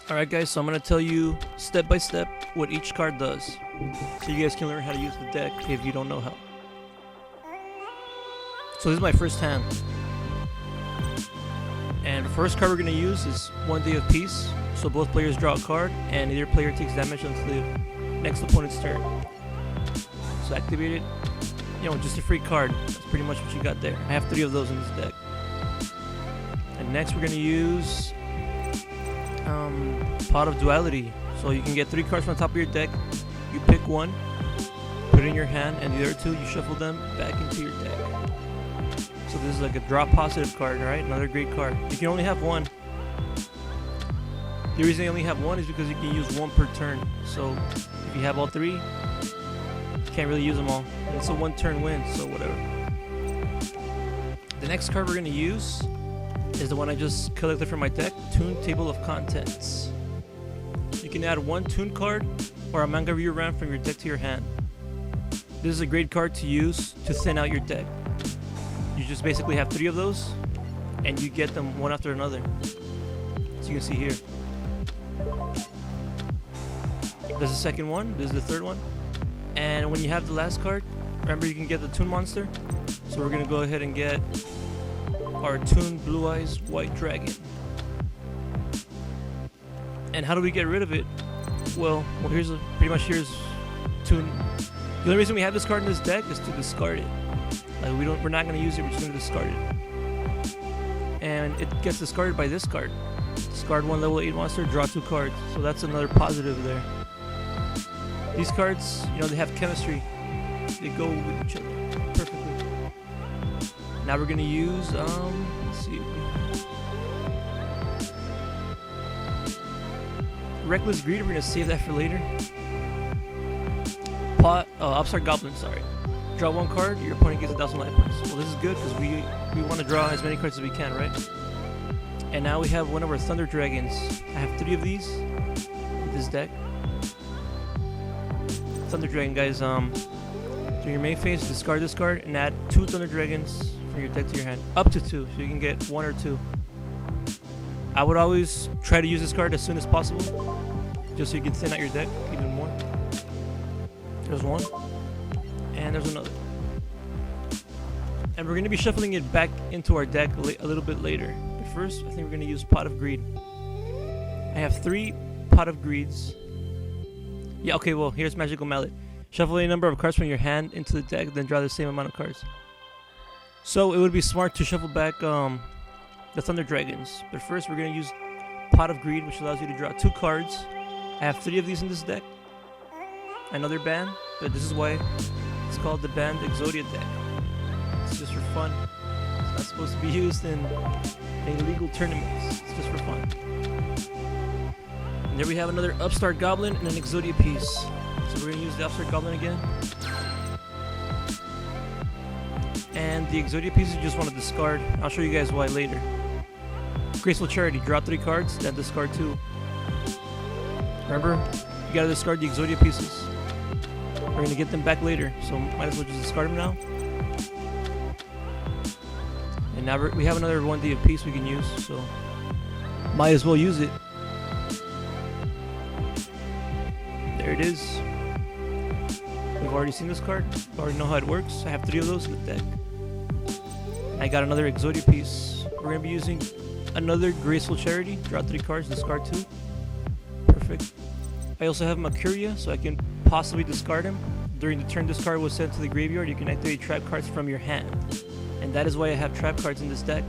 Alright guys, so I'm going to tell you step by step what each card does, so you guys can learn how to use the deck if you don't know how. So this is my first hand, and the first card we're going to use is 1 Day of Peace. So both players draw a card and either player takes damage until the next opponent's turn. So activate it, just a free card. That's pretty much what you got there. I have 3 of those in this deck. And next we're going to use Pot of Duality. So you can get 3 cards from the top of your deck. You pick one, put it in your hand, and the other 2 you shuffle them back into your deck. So this is like a draw positive card, right? Another great card. You can only have 1. The reason you only have 1 is because you can use 1 per turn. So if you have all 3, you can't really use them all. And it's a 1-turn win, so whatever. The next card we're going to use is the one I just collected from my deck, Toon Table of Contents. You can add 1 Toon card or a Manga Ryu Ram from your deck to your hand. This is a great card to use to thin out your deck. You just basically have 3 of those, and you get them one after another. As you can see here. There's the second one, this is the third one. And when you have the last card, remember you can get the Toon Monster. So we're going to go ahead and get our Toon Blue Eyes White Dragon. And how do we get rid of it? Well here's here's Toon. The only reason we have this card in this deck is to discard it. Like we're not going to use it, we're just going to discard it. And it gets discarded by this card. Discard 1 level 8 monster, draw 2 cards. So that's another positive there. These cards, they have chemistry. They go with each other perfectly. Now we're gonna use, let's see. Reckless Greed, we're gonna save that for later. Upstart Goblin, sorry. Draw 1 card, your opponent gets 1,000 life points. Well, this is good because we want to draw as many cards as we can, right? And now we have one of our Thunder Dragons. I have 3 of these in this deck. Thunder Dragon, guys, during your main phase, discard this card and add 2 Thunder Dragons from your deck to your hand. Up to 2, so you can get 1 or 2. I would always try to use this card as soon as possible, just so you can thin out your deck even more. There's 1, and there's another. And we're going to be shuffling it back into our deck a little bit later. But first, I think we're going to use Pot of Greed. I have 3 Pot of Greeds. Yeah, okay, well, here's Magical Mallet. Shuffle a number of cards from your hand into the deck, then draw the same amount of cards. So it would be smart to shuffle back the Thunder Dragons. But first, we're going to use Pot of Greed, which allows you to draw 2 cards. I have 3 of these in this deck. Another band, but this is why it's called the band Exodia deck. It's just for fun. It's not supposed to be used in illegal tournaments. It's just for fun. And there we have another Upstart Goblin and an Exodia piece. So we're going to use the Upstart Goblin again. And the Exodia piece you just want to discard. I'll show you guys why later. Graceful Charity, draw 3 cards, then discard 2. Remember, you gotta discard the Exodia pieces. We're gonna get them back later, so might as well just discard them now. And now we have another 1 Day of Peace we can use, so might as well use it. There it is. We've already seen this card. We already know how it works. I have 3 of those in the deck. I got another Exodia piece. We're going to be using another Graceful Charity. Draw 3 cards, discard 2. Perfect. I also have Mercuria, so I can possibly discard him. During the turn this card was sent to the graveyard, you can activate trap cards from your hand. And that is why I have trap cards in this deck.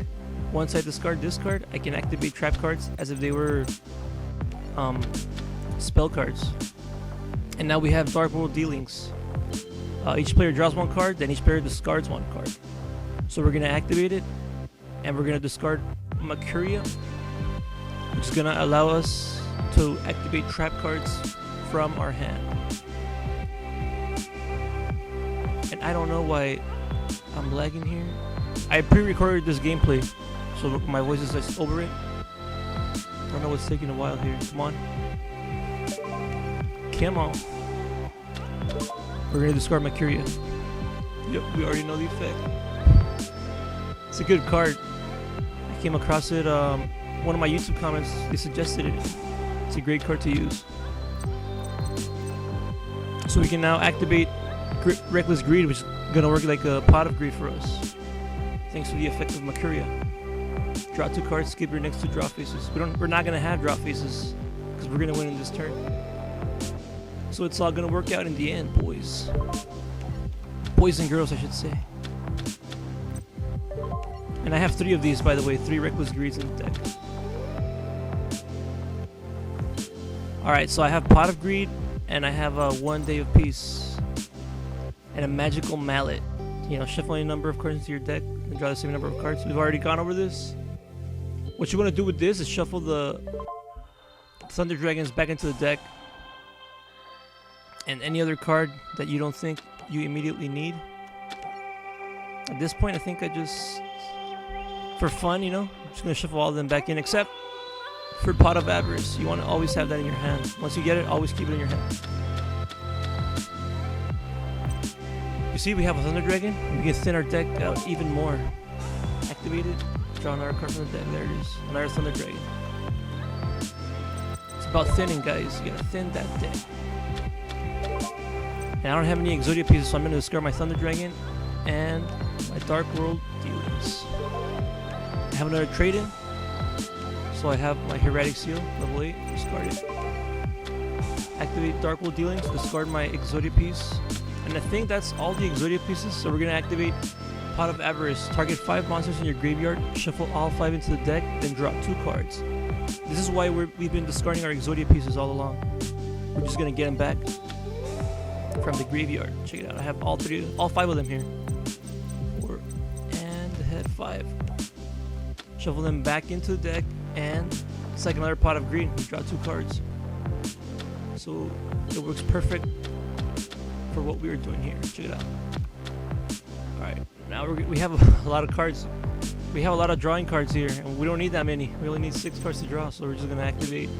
Once I discard this card, I can activate trap cards as if they were spell cards. And now we have Dark World Dealings. Each player draws 1 card, then each player discards 1 card. So we're going to activate it, and we're going to discard Mercuria, which is going to allow us to activate trap cards from our hand. And I don't know why I'm lagging here. I pre-recorded this gameplay, so my voice is just over it. I don't know what's taking a while here. Come on. Come on. We're going to discard Mercuria. Yep, we already know the effect. It's a good card. I came across it, one of my YouTube comments, they suggested it. It's a great card to use. So we can now activate Reckless Greed, which is gonna work like a pot of greed for us, thanks to the effect of Mercuria. Draw 2 cards, skip your next 2 draw faces. We're not gonna have draw faces because we're gonna win in this turn. So it's all gonna work out in the end, boys. Boys and girls, I should say. And I have 3 of these, by the way, 3 Reckless Greeds in the deck. Alright, so I have Pot of Greed, and I have a 1 Day of Peace, and a Magical Mallet. You know, shuffle any number of cards into your deck and draw the same number of cards. We've already gone over this. What you want to do with this is shuffle the Thunder Dragons back into the deck, and any other card that you don't think you immediately need. At this point, I think I just, for fun, you know, I'm just going to shuffle all of them back in, except for Pot of Avarice. You want to always have that in your hand. Once you get it, always keep it in your hand. You see, we have a Thunder Dragon. We can thin our deck out even more. Activate it, draw another card from the deck. There it is. Another Thunder Dragon. It's about thinning, guys. You gotta thin that deck. And I don't have any Exodia pieces, so I'm going to discard my Thunder Dragon and my Dark World Dealings. I have another trade-in. So I have my Hieratic Seal, level 8, discard it. Activate Dark World Dealings, discard my Exodia piece. And I think that's all the Exodia pieces, so we're going to activate Pot of Avarice. Target 5 monsters in your graveyard, shuffle all 5 into the deck, then draw 2 cards. This is why we've been discarding our Exodia pieces all along. We're just going to get them back from the graveyard. Check it out, I have all 5 of them here. 4 and the head 5. Shuffle them back into the deck, and it's like another Pot of Greed. We draw 2 cards. So it works perfect for what we were doing here. Check it out. Alright, now we have a lot of cards. We have a lot of drawing cards here, and we don't need that many. We only need 6 cards to draw, so we're just going to activate.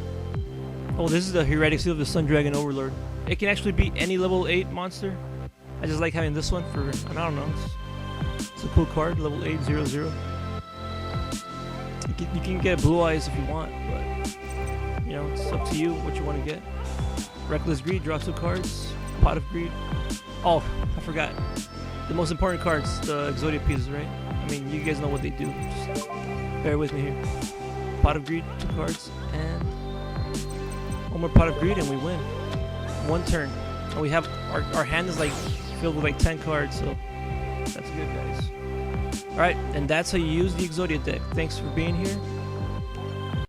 Oh, this is the Hieratic Seal of the Sun Dragon Overlord. It can actually be any level 8 monster. I just like having this one for, I don't know, it's a cool card, level 8, 0/0. You can get Blue Eyes if you want, but, you know, it's up to you what you want to get. Reckless Greed, draw 2 cards. Pot of Greed. Oh, I forgot. The most important cards, the Exodia pieces, right? I mean, you guys know what they do. Just bear with me here. Pot of Greed, 2 cards, and 1 more Pot of Greed, and we win. 1 turn. And we have, our hand is like filled with like 10 cards, so that's good, guys. Alright, and that's how you use the Exodia deck. Thanks for being here.